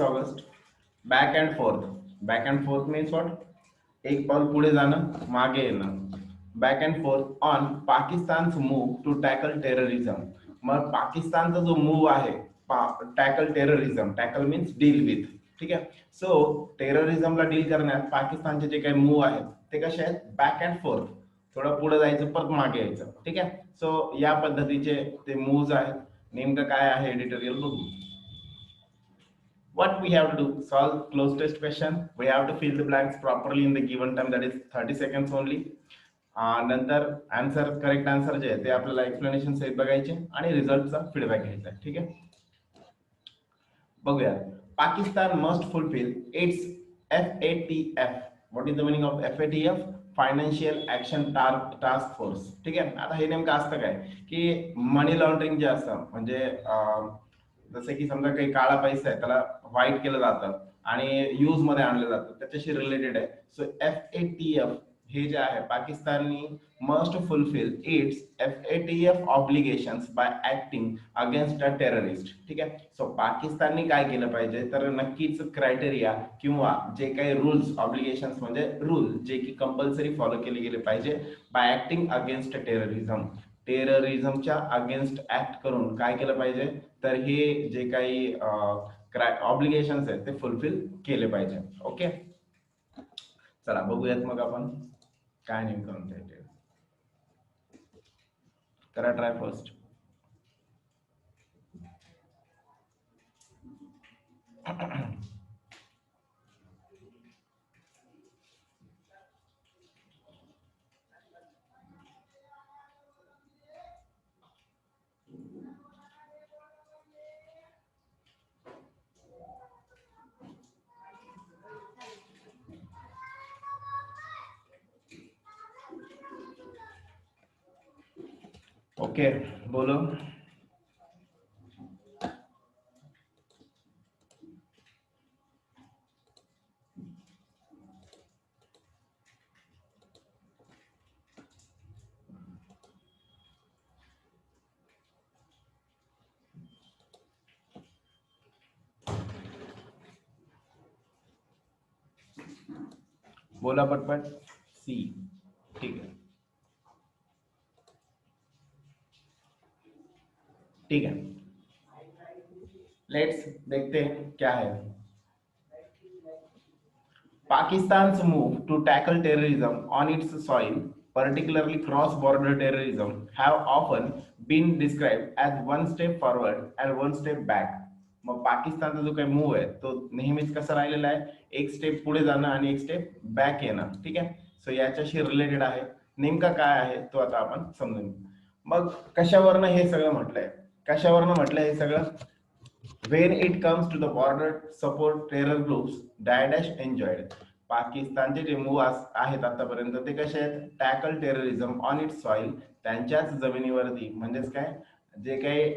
August. Back and forth means what? एक पाऊल पुढे जाणं, मागे येणं. Back and forth on Pakistan move to tackle terrorism. मग पाकिस्तानचा जो मूव्ह आहे tackle terrorism, tackle means deal with. ठीक आहे. सो टेररिझमला डील करण्यात पाकिस्तानचे जे काही मूव्ह आहेत ते कसे आहेत? Back and fourth. थोडं पुढे जायचं, परत मागे यायचं. ठीक आहे. सो या पद्धतीचे ते मूव्ह आहेत. नेमकं काय आहे एडिटोरियल बघू. What we have to do? Solve close test question. We have to fill the blanks properly in the given time, that is 30 seconds only. नंतर आन्सर, करेक्ट आन्सर जे आहे ते आपल्याला एक्सप्लेनेशन सहित बघायचे आणि रिझल्टचा फीडबॅक घ्यायचा. ठीक आहे. बघूया. Pakistan must fulfil its FATF. What is the meaning of FATF? Financial action task force. ठीक आहे. आता हे नेमकं असतं काय की मनी लॉन्ड्रिंग जे असतं, म्हणजे जसे की समजा काही काळा पैसा आहे त्याला व्हाईट केलं जातं आणि यूज मध्ये आणलं जातं, त्याच्याशी रिलेटेड आहे. सो FATF हे जे आहे, पाकिस्ताननी must fulfil its FATF obligations by acting against a terrorist. ठीक आहे. सो पाकिस्ताननी काय केलं पाहिजे, तर नक्कीच क्रायटेरिया किंवा जे काही रूल्स, ऑब्लिगेशन्स म्हणजे रूल जे की कंपल्सरी फॉलो केले गेले पाहिजे बाय ऍक्टिंग अगेन्स्ट टेररिझम. टेररिझमच्या अगेन्स्ट ऍक्ट करून काय केलं पाहिजे, तर हे जे काही ऑब्लिगेशन्स आहेत ते फुलफिल केले पाहिजे. ओके. चला बघूयात मग आपण काय नेमकं म्हणता येते. करा ट्राय फर्स्ट. ओके बोलो. बोला पटपट. सी. ठीक है. ठीक है, लेट्स देखते हैं क्या है. Pakistan's move to tackle terrorism on its soil, particularly cross-border terrorism, have often been described as one step forward and one step back. मग पाकिस्तानचा जो काही मूव आहे तो नेहमीच कसा राहिलेला आहे, एक स्टेप पुढे जाणं आणि एक स्टेप बॅक येणं. ठीक आहे. सो याच्याशी रिलेटेड आहे. नेमका काय आहे तो आता आपण समजून घेऊ. मग कशावरनं हे सगळं म्हटलंय, कशावरनं म्हटलंय हे सगळं? When it comes to the border support terror groups, Daesh enjoyed. पाकिस्तानचे जे मूव्ह आहेत आतापर्यंत ते कसे आहेत? Tackle terrorism on it's soil, त्यांच्याच जमिनीवरती. म्हणजेच काय, जे काही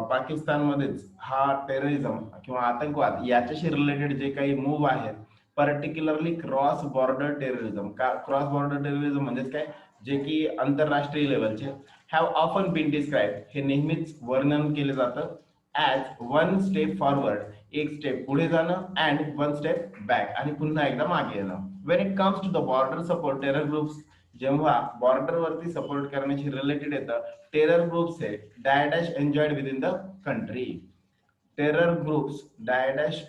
पाकिस्तानमध्येच हा टेररिझम किंवा आतंकवाद याच्याशी रिलेटेड जे काही मूव्ह आहेत, particularly cross border terrorism. Cross border terrorism म्हणजेच काय, जे की आंतरराष्ट्रीय लेवलचे, हॅव ऑफन बीन डिस्क्राईब, हे नेहमीच वर्णन केले जातं ॲज वन स्टेप फॉरवर्ड, एक स्टेप पुढे जाणं, अँड वन स्टेप बॅक, आणि पुन्हा एकदा मागे येणं. When it comes to the border support terror groups, जेव्हा बॉर्डरवरती सपोर्ट करण्याशी रिलेटेड येतं टेरर ग्रुप्स हे dash enjoyed with in the country. Terror groups dash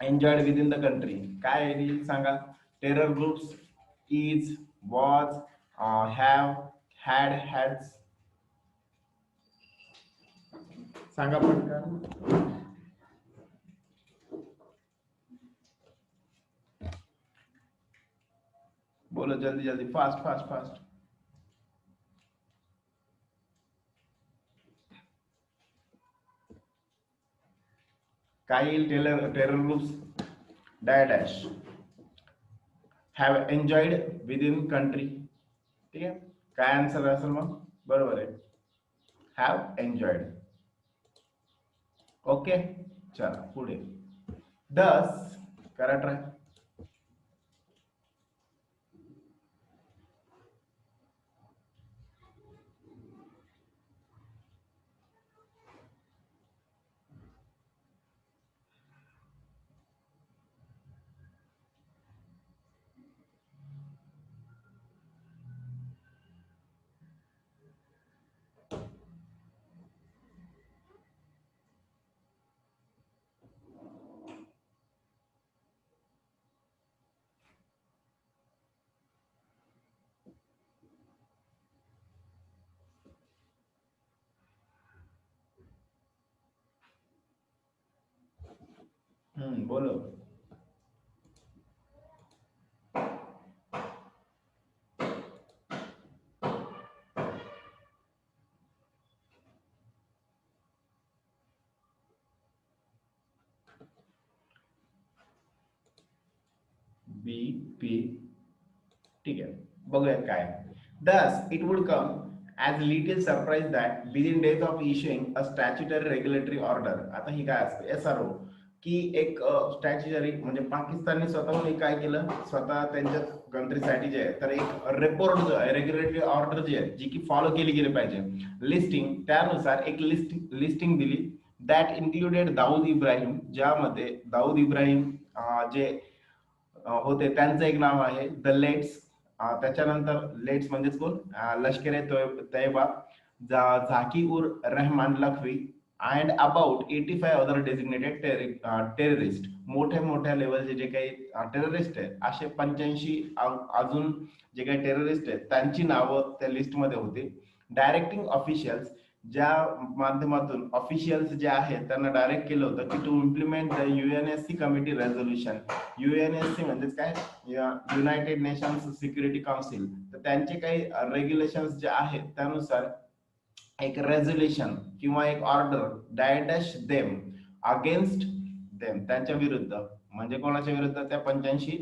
enjoyed with in the country. काय आहे सांगा? Terror groups is, was, have, had, has. सांगा पटकन. बोलो जल्दी जल्दी, फास्ट फास्ट फास्ट. काय येईल? Terror groups dash have enjoyed with in country. ठीक आहे. काय आन्सर असेल मग? बरोबर आहे, हॅव एन्जॉयड. ओके. चला पुढे. दस करा ट्राय. बोलो. बी पी. ठीक आहे, बघूयात काय. Thus, it would come as little surprise that within days of issuing a statutory regulatory order, आता ही काय असते SRO, की एक स्टॅच्युटरी म्हणजे पाकिस्तानने स्वतःहून एक काय केलं, स्वतः त्यांच्या कंट्रीसाठी जे आहे तर एक रिपोर्ट जो आहे रेग्युलेटरी ऑर्डर जी आहे जी की फॉलो केली गेली पाहिजे लिस्टिंग, त्यानुसार एक लिस्टिंग दिली दॅट इन्क्लुडेड दाऊद इब्राहिम, ज्यामध्ये दाऊद इब्राहिम जे होते त्यांचं एक नाव आहे द लेट्स. त्याच्यानंतर लेट्स म्हणजेच कोण, लष्कर ए Taiba, Zaki ur Rahman Lakhvi and about 85 other designated terrorist. मोठ्या मोठ्या लेवलचे जे काही टेररिस्ट आहेत असे 85 अजून जे काही टेररिस्ट आहेत त्यांची नावं त्या लिस्टमध्ये होती. डायरेक्टिंग ऑफिशियल्स, ज्या माध्यमातून ऑफिशियल्स जे आहेत त्यांना डायरेक्ट केलं होतं की to implement the UNSC committee resolution. UNSC म्हणजेच काय, युनायटेड नेशन्स सिक्युरिटी काउन्सिल. तर त्यांचे काही रेग्युलेशन्स जे आहेत त्यानुसार एक रेझोल्युशन किंवा एक ऑर्डर डायडॅश देम अगेन्स्ट देम, त्यांच्या विरुद्ध, म्हणजे कोणाच्या विरुद्ध, त्या 85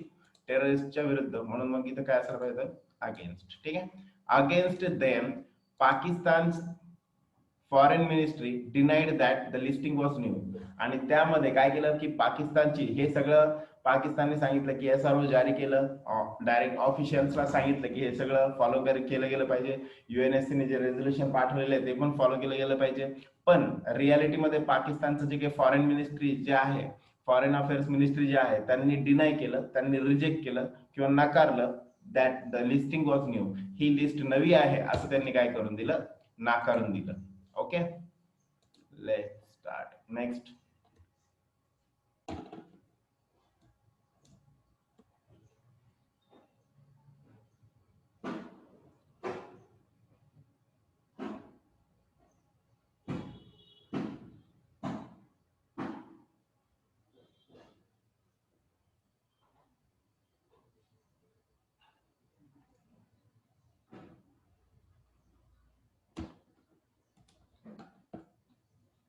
टेररिस्टच्या विरुद्ध. म्हणून मग इथं काय असलं पाहिजे, अगेन्स्ट. ठीक आहे, against them Pakistan foreign ministry denied that the listing was new. आणि त्यामध्ये काय केलं की पाकिस्तानची, हे सगळं पाकिस्तानने सांगितलं की SRO जारी केलं, डायरेक्ट ऑफिशियल्सला सांगितलं की हे सगळं फॉलो केलं गेलं पाहिजे, युएनएससीने जे रेझोल्युशन पाठवलेले आहे ते पण फॉलो केलं गेलं पाहिजे. पण रियालिटीमध्ये पाकिस्तानचं जे काही फॉरेन मिनिस्ट्री जे आहे, फॉरेन अफेअर्स मिनिस्ट्री जे आहे, त्यांनी डिनाय केलं, त्यांनी रिजेक्ट केलं किंवा नाकारलं that the listing was new, he list नवी आहे असं त्यांनी काय करून दिलं, नाकारून दिलं. Okay, let's start next.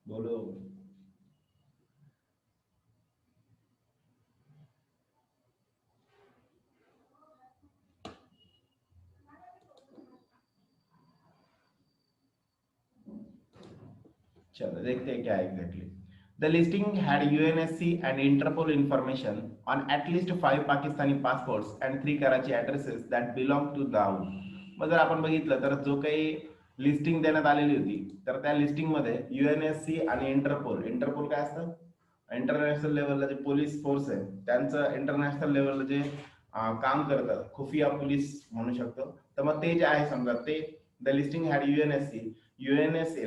बोलो. चलो देखते हैं क्या exactly. The listing had UNSC and Interpol information on at least 5 Pakistani passports and 3 Karachi addresses that belong to Dawood. मग जर आपण बघितलं तर जो काही लिस्टिंग देण्यात आलेली होती तर त्या लिस्टिंग मध्ये UNSC आणि इंटरपोल काय असतं, इंटरनॅशनल लेवलला जे पोलीस फोर्स आहे त्यांचं इंटरनॅशनल लेवलला जे काम करतात, खुफिया पोलीस म्हणू शकतो. तर मग ते जे आहे समजा ते द लिस्टिंग हॅड युएनएससी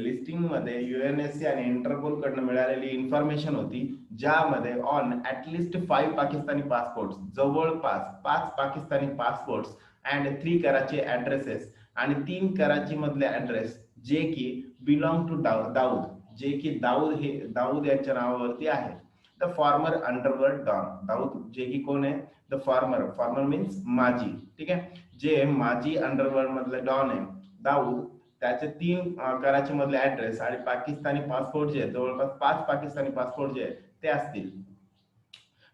लिस्टिंग मध्ये युएनएससी आणि इंटरपोल कडनं मिळालेली इन्फॉर्मेशन होती, ज्यामध्ये ऑन ऍटलिस्ट 5 पाकिस्तानी पासपोर्ट, जवळपास 5 पाकिस्तानी पासपोर्ट अँड 3 कराची ऍड्रेसेस, आणि 3 कराची मधले ऍड्रेस जे की बिलॉंग टू दाऊद, जे की दाऊद यांच्या नावावरती आहे. The former underworld don, Dawood जे की कोण आहे, द फॉर्मर मीन्स माजी. ठीक आहे, जे माजी अंडरवर्ल्ड मधले डॉन आहे दाऊद, त्याचे 3 कराची मधले ऍड्रेस आणि पाकिस्तानी पासपोर्ट जे जवळपास 5 पाकिस्तानी पासपोर्ट जे ते असतील.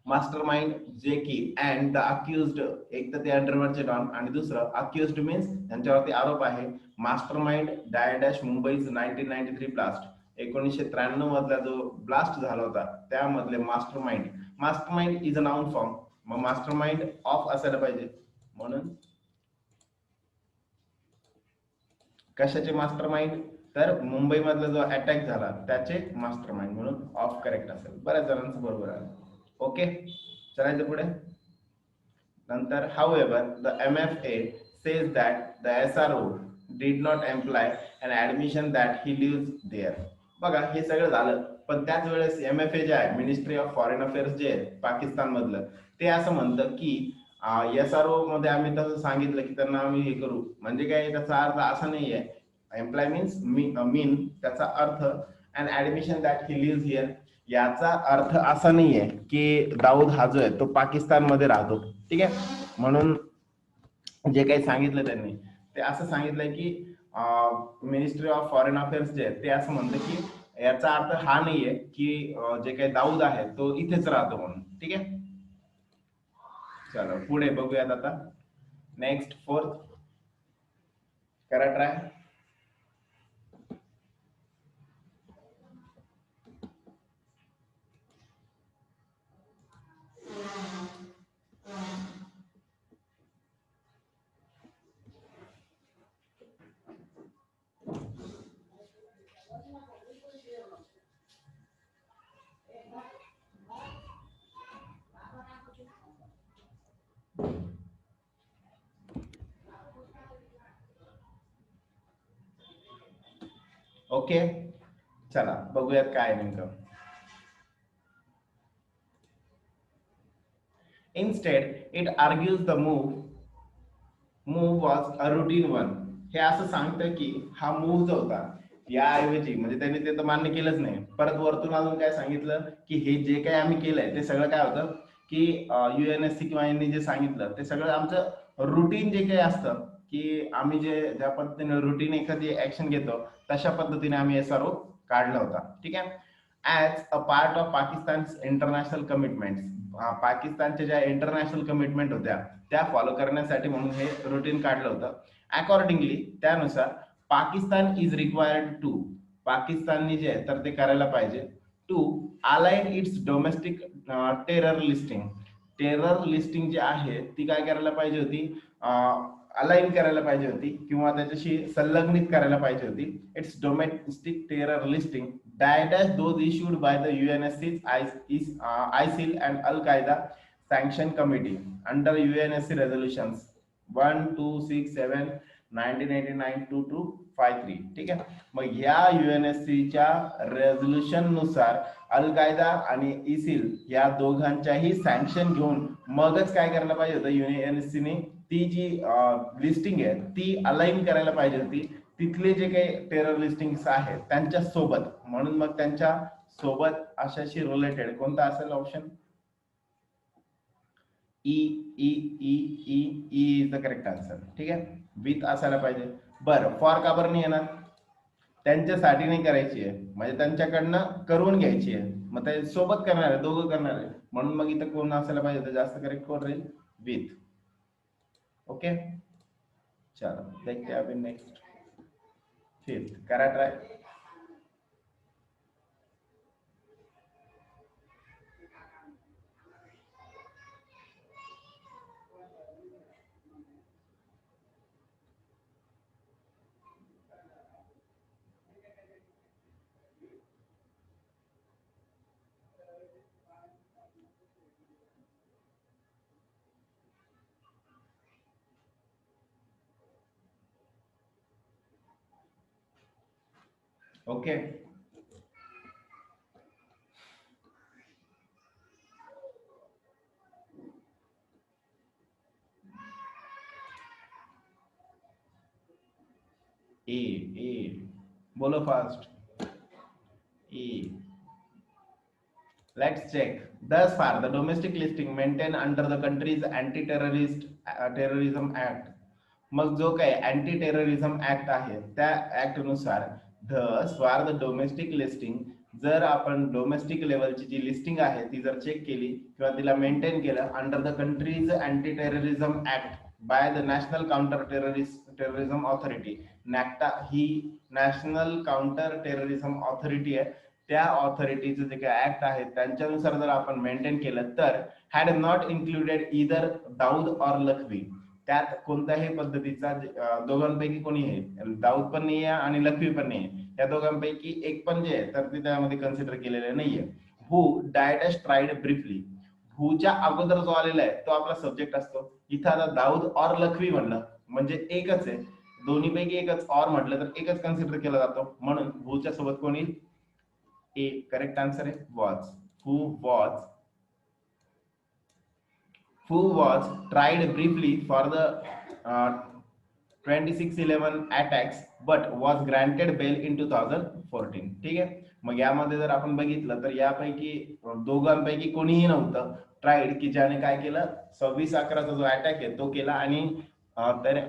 मास्टरमाइंड जे की अँड द अक्युज्ड, एक तर ते अंडरवर्ल्डचे डॉन आणि दुसरं अक्युज्ड मीन्स त्यांच्यावरती आरोप आहे. मास्टरमाइंड डायडॅश मुंबईज 1993 ब्लास्ट, 1993 मधला जो ब्लास्ट झाला होता त्यामधले mastermind is a noun form. मग मास्टरमाइंड ऑफ असायला पाहिजे, म्हणून कशाचे मास्टरमाइंड, तर मुंबई मधला जो अटॅक झाला त्याचे मास्टरमाइंड, म्हणून ऑफ करेक्ट असेल. बऱ्याच जणांचं बरोबर आहे. ओके, चलायचं पुढे. नंतर however the MFA says that the SRO did not imply an admission that he lives there. बघा हे सगळं झालं, पण त्याच वेळेस MFA जे आहे, मिनिस्ट्री ऑफ फॉरेन अफेअर्स जे आहे पाकिस्तान मधलं, ते असं म्हणतं की SRO मध्ये आम्ही तसं सांगितलं की त्यांना आम्ही हे करू. म्हणजे काय, त्याचा अर्थ असा नाही आहे, एम्प्लॉय मीन्स मीन, त्याचा अर्थ an admission that he lives here, याचा अर्थ असा नाहीये की दाऊद हा जो आहे तो पाकिस्तानमध्ये राहतो. ठीक आहे, म्हणून जे काही सांगितलं त्यांनी ते असं सांगितलंय की मिनिस्ट्री ऑफ फॉरेन अफेअर्स जे आहे ते असं म्हणतं की याचा अर्थ हा नाहीये की जे काही दाऊद आहे तो इथेच राहतो म्हणून. ठीक आहे, चलो पुढे बघूयात आता. नेक्स्ट फोर्थ, करा ट्राय. ओके, चला बघूयात काय नेमकं. Instead, it argues the move was a routine one. हे असं सांगतं की हा मूव जो होता याऐवजी, म्हणजे त्यांनी ते तर मान्य केलंच नाही, परत वरतून अजून काय सांगितलं की हे जे काही आम्ही केलंय ते सगळं काय होतं की UNSC किंवा यांनी जे सांगितलं ते सगळं आमचं रुटीन जे काही असतं की आम्ही ज्या पद्धतीने रुटीन एखादी ऍक्शन घेतो तशा पद्धतीने आम्ही SRO काढला होता. ठीक आहे, as a part of Pakistan international commitment, पाकिस्तानच्या ज्या इंटरनॅशनल कमिटमेंट होत्या त्या फॉलो करण्यासाठी म्हणून हे रुटीन काढलं होतं. अकॉर्डिंगली त्यानुसार पाकिस्तान इज रिक्वायर्ड टू, पाकिस्ताननी जे आहे तर ते करायला पाहिजे to align its domestic terror listing, terror listing जी आहे ती काय करायला पाहिजे होती, अलाइन करायला पाहिजे होती किंवा त्याच्याशी संलग्नित करायला पाहिजे होती. It's domestic terror listing dash those issued by the UNSC's ISIL and Al Qaeda Sanction Committee under UNSC resolutions 1267 1989 2253. ठीक आहे, मग या UNSC च्या रेझोल्युशन नुसार अल कायदा आणि इसिल या दोघांच्याही सँक्शन घेऊन मगच काय करायला पाहिजे होतं, UNSC ने ती जी लिस्टिंग आहे ती अलाइन करायला पाहिजे होती तिथले जे काही टेरर लिस्टिंग्स आहेत त्यांच्या सोबत. म्हणून मग त्यांच्या सोबत अशाशी रिलेटेड कोणता असेल option? E E E E E is the correct answer. ठीक आहे, विथ असायला पाहिजे. बरं, फॉर का बरं नाही येणार? त्यांच्यासाठी नाही करायची आहे, म्हणजे त्यांच्याकडनं करून घ्यायची आहे, मग ते सोबत करणार आहे, दोघं करणार आहे, म्हणून मग इथं कोण असायला पाहिजे? तर जास्त करेक्ट कोण राहील? विथ. ओके, चलो देखते हैं अभी नेक्स्ट फिफ्थ, करा ट्राय. ओके, ए ए बोलो fast. A, let's check. Thus far the domestic listing maintained under the country's anti-terrorist terrorism act, मग जो काही अँटी टेररिझम ऍक्ट आहे त्या ऍक्ट नुसार thus far the domestic listing, जर आपण डोमेस्टिक लेवलची जी लिस्टिंग आहे ती जर चेक केली किंवा तिला मेंटेन केलं under the country's anti terrorism act by the national counter terrorism authority. NACTA ही नॅशनल काउंटर टेररिझम ऑथॉरिटी आहे, त्या ऑथॉरिटीचं जे काही ऍक्ट आहे त्यांच्यानुसार जर आपण मेंटेन केलं तर हॅड नॉट इन्क्लुडेड इदर दाऊद और लखवी, त्यात कोणत्याही पद्धतीचा दोघांपैकी कोणी आहे, दाऊद पण नाहीये आणि लखवी पण नाहीये, या दोघांपैकी एक पण जे आहे तर ते त्यामध्ये कन्सिडर केलेले नाहीये. हु डायडॅश ट्राईड ब्रीफली, हुच्या अगोदर जो आलेला आहे तो आपला सब्जेक्ट असतो. इथं आता दाऊद और लखवी म्हणलं म्हणजे एकच आहे, दोन्ही पैकी एकच, और म्हटलं तर एकच कन्सिडर केला जातो, म्हणून हुच्या सोबत कोणी? ए करेक्ट आंसर आहे was. Who was, who was tried briefly for the 2611 attacks but was granted bail in 2014. ठीक है, मग यामध्ये जर आपण बघितलं तर यापैकी दोघांपैकी कोणीही नव्हतं ट्राईड की ज्याने काय केलं 26/11चा जो अटॅक आहे तो केला आणि तर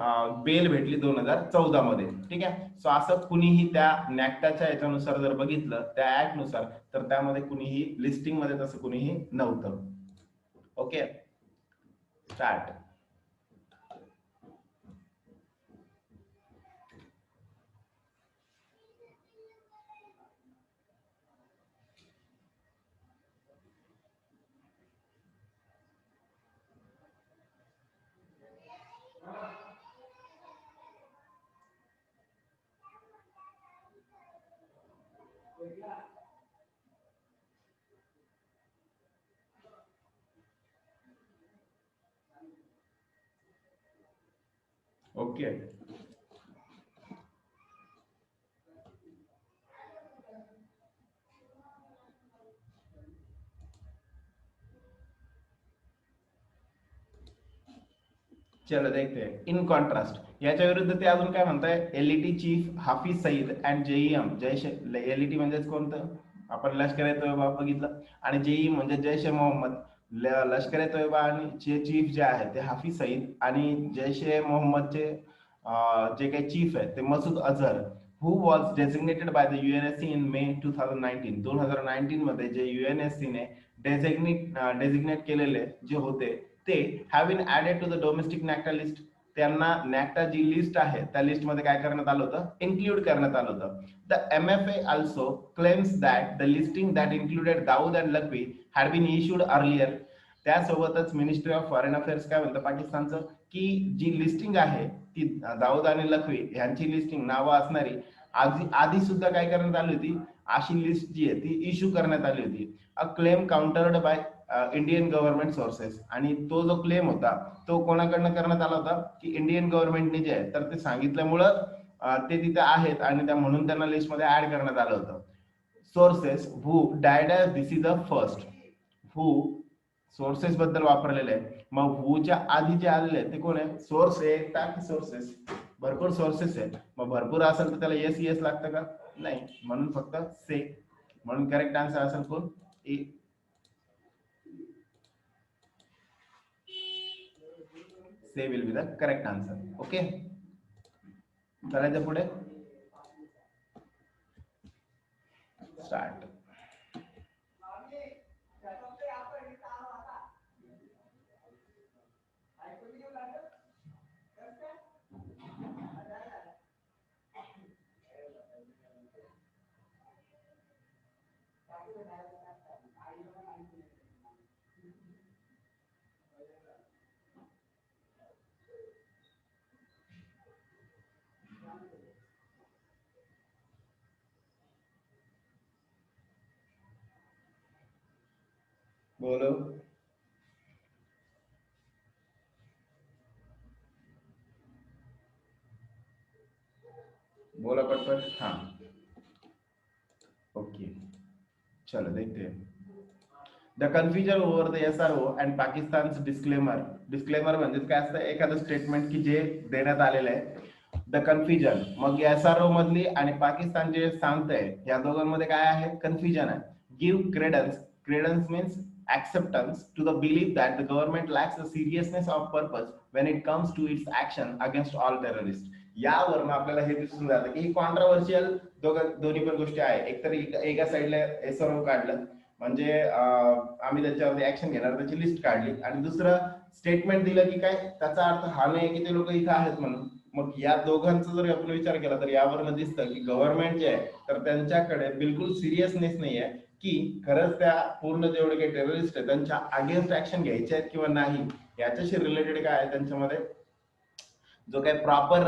बेल भेटली 2014 मध्ये. ठीक आहे. सो असं कुणीही त्या नॅक्टाच्या याच्यानुसार जर बघितलं त्या ऍक्ट नुसार तर त्यामध्ये कुणीही लिस्टिंग मध्ये तसं कुणीही नव्हतं. Okay start. ओके चलो देखते हैं. इन कॉन्ट्रास्ट याच्या विरुद्ध ते अजून काय म्हणताय, LET chief Hafiz Saeed and JEM Jaish. LET म्हणजेच कोणतं, आपण लष्कर ए तोयबा बघितलं, आणि जेई म्हणजे जैश ए मोहम्मद. लष्कर ए तोयबा आणि जे चीफ जे आहे ते हाफिज सईद आणि जैश ए मोहम्मदचे जे काही चीफ आहे ते Masood Azhar, who was designated by the UNSC in May 2019. 2019 मध्ये जे युएनएससी ने डेझिग्नेट केलेले जे होते ते have been added to the domestic NACTA list. त्यांना नॅक्टा जी लिस्ट आहे त्या लिस्ट मध्ये काय करण्यात आलं होतं, इन्क्लूड करण्यात आलं होतं. The MFA also claims that the listing that included Dawood and Lakhvi had been issued earlier. त्यासोबतच मिनिस्ट्री ऑफ फॉरेन अफेअर्स काय म्हणतं पाकिस्तानचं, की जी लिस्टिंग आहे ती दाऊद आणि लखवी यांची लिस्टिंग नावं असणारी आधी सुद्धा काय करण्यात आली होती, अशी लिस्ट जी आहे ती इश्यू करण्यात आली होती. A claim countered by Indian government sources. आणि तो जो क्लेम होता तो कोणाकडनं करण्यात आला होता, की इंडियन गव्हर्नमेंटने जे आहे तर ते सांगितल्यामुळं ते तिथे आहेत आणि त्या म्हणून त्यांना लिस्ट मध्ये ऍड करण्यात आलं होतं. Sources who died as this is the first. Who sources बद्दल वापरलेले आहे. मग हुच्या आधी जे आलेले आहे ते कोण आहे, सोर्स आहे की सोर्सेस. भरपूर सोर्सेस आहे, मग भरपूर असेल तर त्याला येस येस लागतं का, नाही, म्हणून फक्त से. म्हणून करेक्ट आन्सर असेल कोण, A. Say will be the correct answer. Okay चालायचं पुढे. स्टार्ट. बोलो. बोला पटपट. हाँ ओके चलो देखते हैं. The confusion over the SRO and Pakistan disclaimer. Disclaimer म्हणजे काय असतं, एखादं स्टेटमेंट की जे देण्यात आलेलं आहे. द कन्फ्युजन, मग एसआरओ मधली आणि पाकिस्तान जे सांगतंय या दोघांमध्ये काय आहे, कन्फ्युजन आहे. Give credence. Credence means acceptance to the belief that the government lacks the seriousness of purpose when it comes to its action against all terrorists. यावरून आपल्याला हे दिसून जातं की ही कॉन्ट्रोवर्शियल दोन्ही पण गोष्टी आहे. एकतर एका साईडला एसआरओ काढलं म्हणजे आम्ही त्याच्यावरती ऍक्शन घेणार त्याची लिस्ट काढली, आणि दुसरं स्टेटमेंट दिलं की काय, त्याचा अर्थ हा नाही की ते लोक इथं आहेत म्हणून. मग या दोघांचा जर आपण विचार केला तर यावरून दिसतं की गव्हर्नमेंट जे आहे तर त्यांच्याकडे बिलकुल सिरियसनेस नाही आहे की खरंच त्या पूर्ण जेवढे काही टेररिस्ट आहेत त्यांच्या अगेन्स्ट ऍक्शन घ्यायचे आहेत किंवा नाही, याच्याशी रिलेटेड काय आहे त्यांच्यामध्ये जो काही प्रॉपर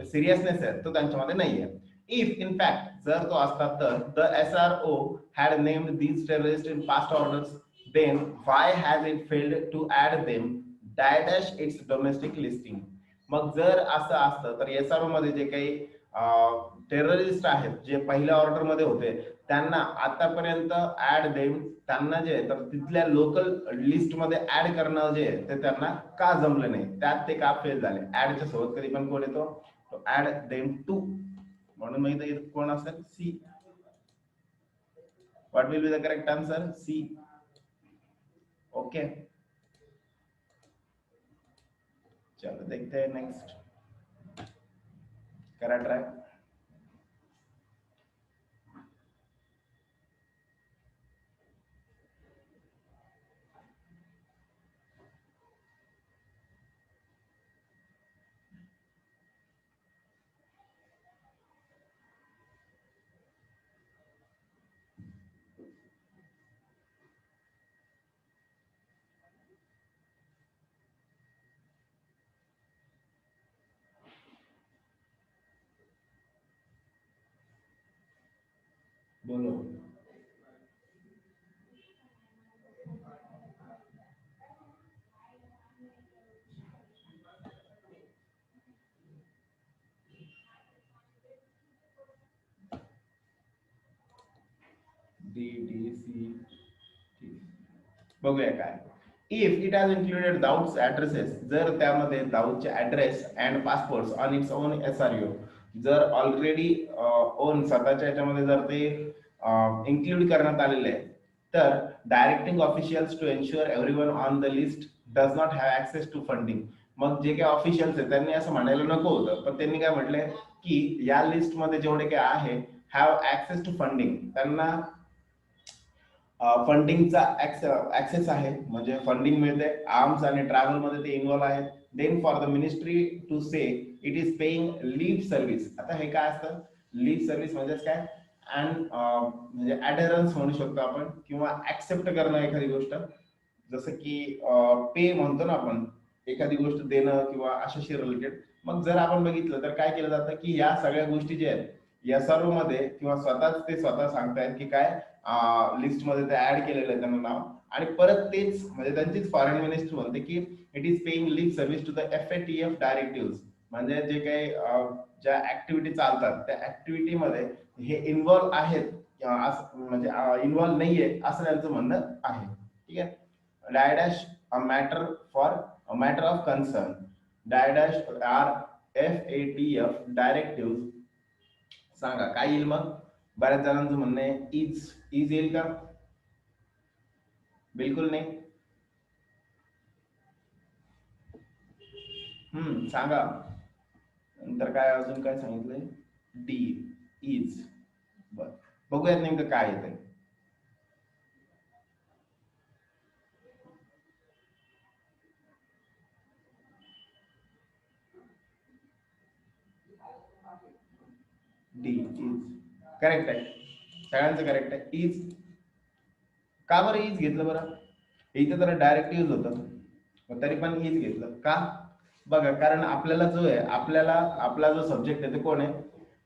सिरियसनेस आहे तो त्यांच्यामध्ये नाहीये. इफ इन फॅक्ट जर तो असता तर the SRO had named these terrorist in past orders, then why has it failed to add them dash its domestic listing. मग जर असं असतं तर एसआरओ मध्ये जे काही टेररिस्ट आहेत जे पहिल्या ऑर्डर मध्ये होते त्यांना आतापर्यंत ऍड देम, त्यांना जे तर तिथल्या लोकल लिस्ट मध्ये ऍड करणं जे ते त्यांना का जमलं नाही, त्यात ते का फेल झाले. ऍडच्या सोबत कधी पण कोण येतो, ऍड देम टू, म्हणून मग इथे कोण असेल, C. what will be the correct answer? C. Okay, चलो देखते हैं नेक्स्ट, करा ट्राई। बोलो। डी डी सी टी, बघूया काय। If it has included Dawood's addresses, जर त्यामध्ये दाऊदचे address and passports on its own SRU, जर ऑलरेडी ओन स्वतःच्या याच्यामध्ये जर ते इन्क्लूड करण्यात आलेले आहे, तर directing officials to ensure everyone on the list does not have access to funding. मग जे काही ऑफिशियल्स आहेत त्यांनी असं म्हणायला नको होतं, पण त्यांनी काय म्हटलंय की या लिस्टमध्ये जेवढे काही आहे हॅव ऍक्सेस टू फंडिंग, त्यांना फंडिंगचा ऍक्सेस आहे, म्हणजे फंडिंग मिळते, आर्म्स आणि ट्रॅव्हल मध्ये ते इन्व्हॉल्व आहेत। Then for the ministry to say it is paying leave service. आता हे काय असतं लीव्ह सर्व्हिस म्हणजेच काय, अँड म्हणजे ऍडरन्स म्हणू शकतो आपण, किंवा ऍक्सेप्ट करणं एखादी गोष्ट, जसं की पे म्हणतो ना आपण, एखादी गोष्ट देणं किंवा अशाशी रिलेटेड। मग जर आपण बघितलं तर काय केलं जातं की या सगळ्या गोष्टी ज्या आहेत SRO मध्ये किंवा स्वतःच ते स्वतः सांगतायत की काय लिस्ट मध्ये ते ऍड केलेलं आहे त्यांना नाव, आणि परत तेच म्हणजे त्यांचीच फॉरेन मिनिस्टर म्हणते की it is paying leave service to the FATF directive, म्हणजे जे काही ज्या ऍक्टिव्हिटी चालतात त्या ऍक्टिव्हिटी मध्ये हे इन्व्हॉल्व आहेत, म्हणजे इन्व्हॉल्व नाहीये असं त्यांचं म्हणणं आहे। ठीक आहे, dash a matter for a matter of concern, dash are FATF directive, सांगा काय येईल मग। बऱ्याच जणांचं म्हणणं आहे इज येईल का, बिलकुल नाही। सांगा, नंतर काय अजून काय सांगितलंय, डी इज, बर बघूयात नेमकं काय येतंय। डी इज करेक्ट आहे, सगळ्यांचं करेक्ट आहे। इज का बरं इज घेतलं बरं, इथं तर डायरेक्ट यूज होतं, तरी पण इज घेतलं का, बघा कारण आपल्याला जो आहे, आपल्याला आपला जो सब्जेक्ट आहे ते कोण आहे,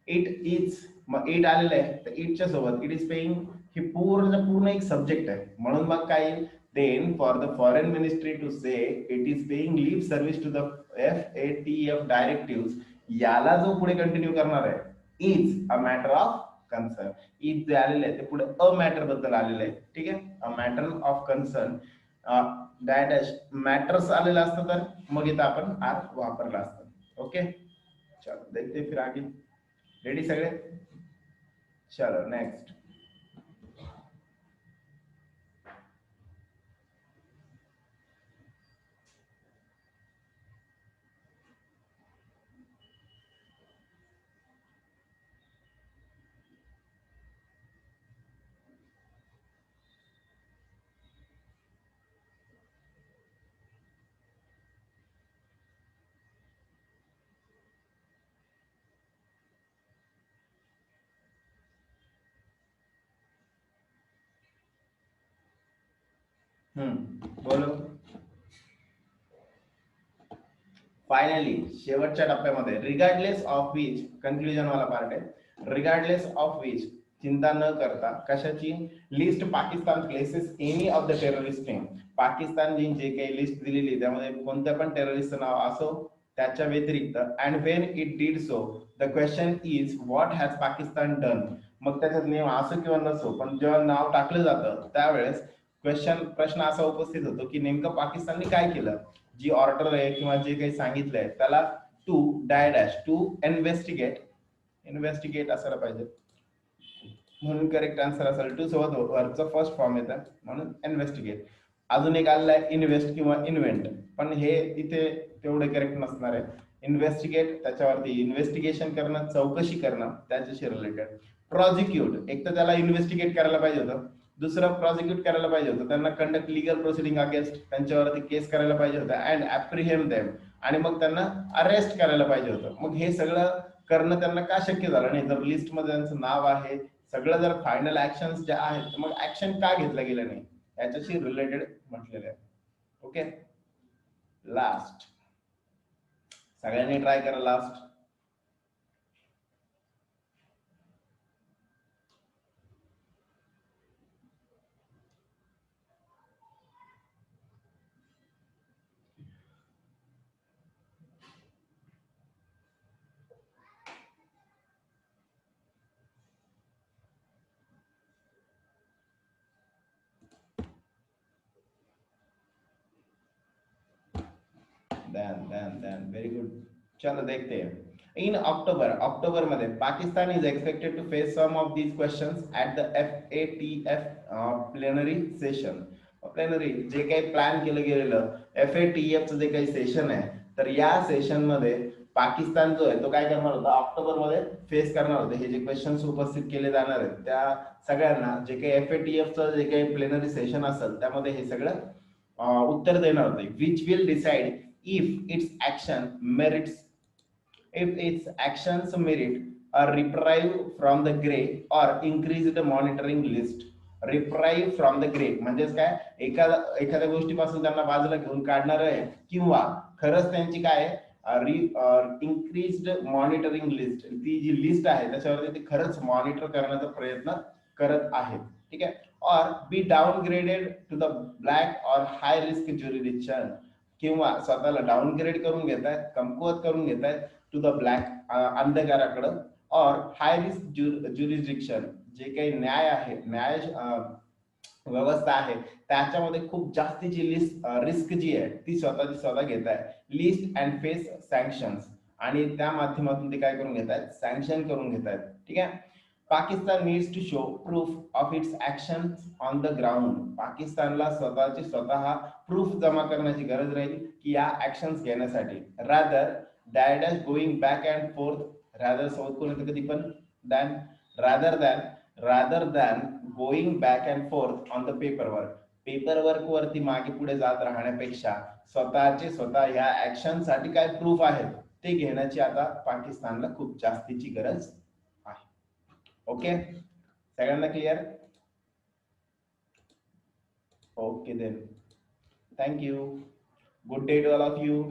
इट इज, मग इट आलेलं आहे तर इटच्या सोबत इट इज पेइंग, ही पूर्ण एक सब्जेक्ट आहे, म्हणून मग काय, then for the foreign ministry to say it is paying leave service to the FATF directive, याला जो पुढे कंटिन्यू करणार आहे is a matter of concern, is जे आलेलं आहे ते पुढे अ मॅटर बद्दल आलेलं आहे। ठीक आहे, अ matter of concern, dash matters आलेलं असतं तर मग इथं आपण आर वापरला असतं। ओके, चलो देखते फिर आगे, रेडी सगळे, चलो नेक्स्ट। बोलो। फायनली शेवटच्या टप्प्यामध्ये, रिगार्डलेस ऑफ विच, कन्क्लुजन वाला पार्ट आहे, रिगार्डलेस ऑफ विच, चिंता न करता कशाची, list Pakistan places any of the terrorist name, Pakistan जे काही लिस्ट दिलेली त्यामध्ये कोणत्या पण टेररिस्टचं नाव असो त्याच्या व्यतिरिक्त, and when it did so the question is what has Pakistan done, मग त्याच्यात नियम असो किंवा नसो पण जेव्हा नाव टाकलं जातं त्यावेळेस प्रश्न असा उपस्थित होतो की नेमकं पाकिस्तानने काय केलं, जी ऑर्डर आहे किंवा जे काही सांगितलंय त्याला to dash to investigate, investigate असायला पाहिजे, म्हणून करेक्ट आन्सर असेल टू सोबत वरचा फर्स्ट फॉर्म येतं म्हणून इन्व्हेस्टिगेट. अजून एक आलेला आहे इन्व्हेस्ट किंवा इन्व्हेंट, पण हे इथे तेवढे करेक्ट नसणार आहे. इन्व्हेस्टिगेट त्याच्यावरती इन्व्हेस्टिगेशन करणं, चौकशी करणं त्याच्याशी रिलेटेड. प्रॉसिक्यूट एक तर त्याला इन्व्हेस्टिगेट करायला पाहिजे होतं, दुसरं प्रॉसिक्यूट करायला पाहिजे होतं, त्यांना कंडक्ट लिगल प्रोसिडिंग अगेन्स्ट त्यांच्यावरती केस करायला पाहिजे होतं अँड ॲप्रिहेम देम, आणि मग त्यांना अरेस्ट करायला पाहिजे होतं. मग हे सगळं करणं त्यांना का शक्य झालं नाही? जर लिस्टमध्ये त्यांचं नाव आहे, सगळं जर फायनल ऍक्शन ज्या आहेत, मग ऍक्शन का घेतलं गेलं नाही याच्याशी रिलेटेड म्हटलेलं आहे. ओके, लास्ट सगळ्यांनी ट्राय करा लास्ट. Then very good. चलो देखते हैं. इन अक्टोबर मध्ये Pakistan is expected to face some of these questions at the FATF plenary session. Plenary जे काही प्लॅन केलं गेलेलं FATF जे काही सेशन आहे, तर या सेशन मध्ये पाकिस्तान जो आहे तो काय करणार होता, ऑक्टोबर मध्ये फेस करणार होते. हे जे क्वेश्चन्स उपस्थित केले जाणार आहेत त्या सगळ्यांना जे काही FATF जे काही प्लेनरी सेशन असेल त्यामध्ये हे सगळं उत्तर देणार होते. Which will decide if its action merits if its actions merit a reprieve from the gray or increased monitoring list. Reprieve from the grey म्हणजेच काय, एखाद्या गोष्टीपासून त्यांना बाजूला घेऊन काढणार आहे, किंवा खरंच त्यांची काय इन्क्रीज्ड मॉनिटरिंग लिस्ट, ती जी लिस्ट आहे त्याच्यावरती ते खरंच मॉनिटर करण्याचा प्रयत्न करत आहेत. ठीक आहे. और बी डाउनग्रेडेड टू द ब्लॅक और हाय रिस्क ज्युरिडिक्शन, किंवा स्वतःला डाउनग्रेड करून घेत आहेत, कमकुवत करून घेत आहेत टू द ब्लॅक अंधकाराकडं, और हाय रिस्क ज्युरिडिक्शन जे काही न्याय आहे, न्याय व्यवस्था आहे त्याच्यामध्ये खूप जास्तीची रिस्क जी आहे ती स्वतः घेत आहे. लिस्ट अँड फेस सँक्शन्स, आणि त्या माध्यमातून ते काय करून घेत आहेत, सँक्शन करून घेत आहेत. ठीक आहे. Pakistan needs to show proof of its action on the ground. पाकिस्तानला स्वतः प्रूफ जमा करण्याची गरज राहील की या ऍक्शन्स घेण्यासाठी. Rather that going back and fourth, rather सोबत कोण येतं कधी पण, than rather than going back and forth on the paperwork. Paperwork वरती मागे पुढे जात राहण्यापेक्षा स्वतः ह्या ऍक्शन साठी काय प्रूफ आहेत ते घेण्याची आता पाकिस्तानला खूप जास्तीची गरज आहे. ओके, सगळ्यांना clear? Okay then, thank you. Good day to all of you.